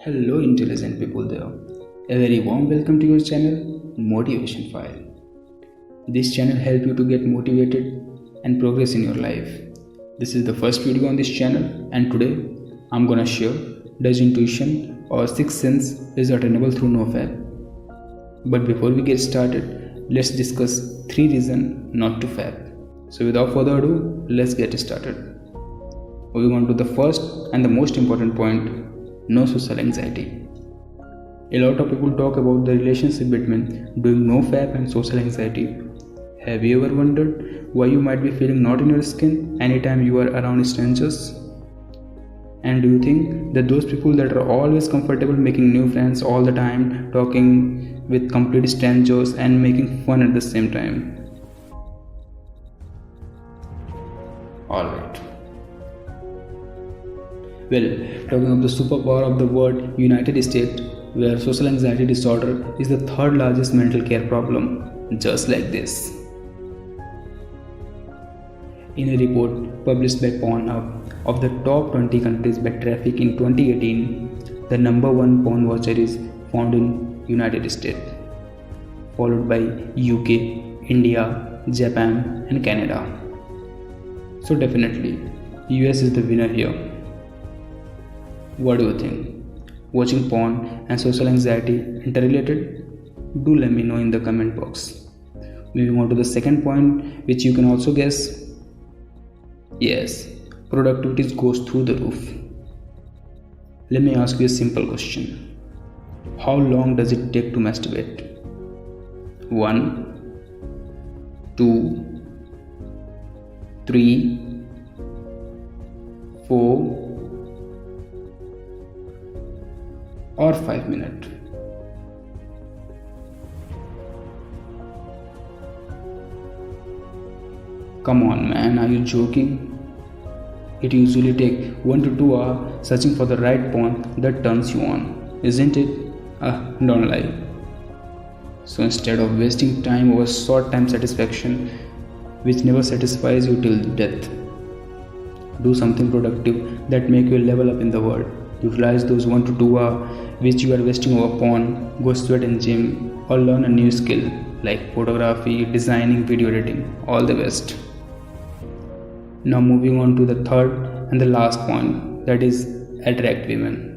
Hello intelligent people there. A very warm welcome to your channel Motivation Phile. This channel helps you to get motivated and progress in your life. This is the first video on this channel and today I'm gonna share does intuition or sixth sense is attainable through NoFap. But before we get started, let's discuss 3 reasons not to fap. So without further ado, let's get started. Moving on to the first and the most important point, no social anxiety. A lot of people talk about the relationship between doing NoFap and social anxiety. Have you ever wondered why you might be feeling not in your skin anytime you are around strangers? And do you think that those people that are always comfortable making new friends all the time, talking with complete strangers and making fun at the same time? Alright. Well, talking of the superpower of the world United States, where social anxiety disorder is the third largest mental care problem, just like this. In a report published by Pornhub of the top 20 countries by traffic in 2018, the number 1 porn watcher is found in United States, followed by UK, India, Japan and Canada. So definitely, US is the winner here. What do you think? Watching porn and social anxiety interrelated? Do let me know in the comment box. Moving on to the second point, which you can also guess. Yes, productivity goes through the roof. Let me ask you a simple question. How long does it take to masturbate? 1, 2, 3, 4 or 5 minutes? Come on man, are you joking? It usually takes 1 to 2 hours searching for the right porn that turns you on, isn't it? Don't lie. So instead of wasting time over short time satisfaction which never satisfies you till death, do something productive that make you level up in the world. Utilize those 1 to 2 hours which you are wasting over porn, go sweat in gym or learn a new skill like photography, designing, video editing. All the best. Now moving on to the third and the last point, that is attract women.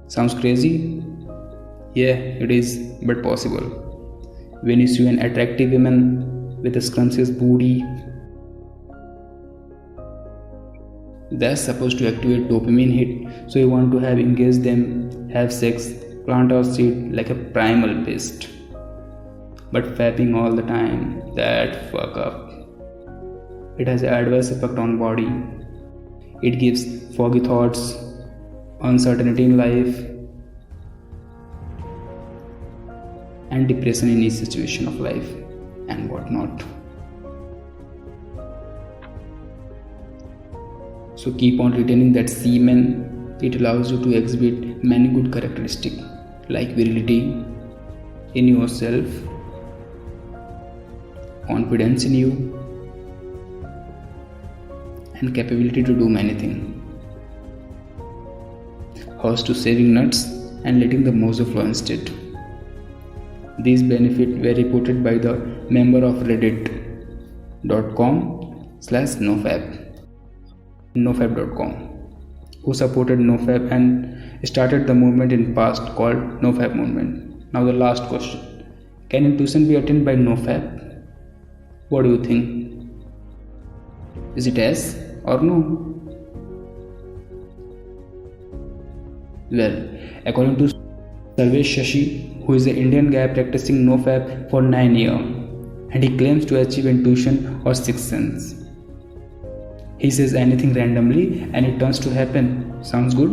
Sounds crazy? Yeah, it is, but possible. When you see an attractive woman with a scrumptious booty, that's supposed to activate dopamine hit, so you want to have engage them, have sex, plant our seed like a primal beast. But fapping all the time, that fuck up. It has an adverse effect on body. It gives foggy thoughts, uncertainty in life, and depression in each situation of life and whatnot. So keep on retaining that semen. It allows you to exhibit many good characteristics like virility in yourself, confidence in you, and capability to do many things. Horse to saving nuts and letting the mojo flow instead. These benefits were reported by the member of reddit.com/nofap.com, who supported NoFap and started the movement in past called NoFap movement. Now the last question. Can intuition be attained by NoFap? What do you think? Is it yes or no? Well, according to Sarvesh Shashi, who is an Indian guy practicing NoFap for 9 years, and he claims to achieve intuition or sixth sense. He says anything randomly and it turns to happen. Sounds good?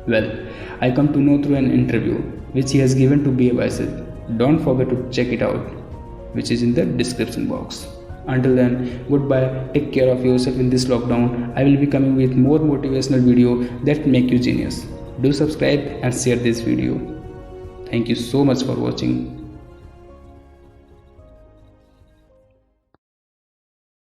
Well, I come to know through an interview which he has given to BeerBiceps. Don't forget to check it out, which is in the description box. Until then, goodbye, take care of yourself in this lockdown. I will be coming with more motivational video that make you genius. Do subscribe and share this video. Thank you so much for watching.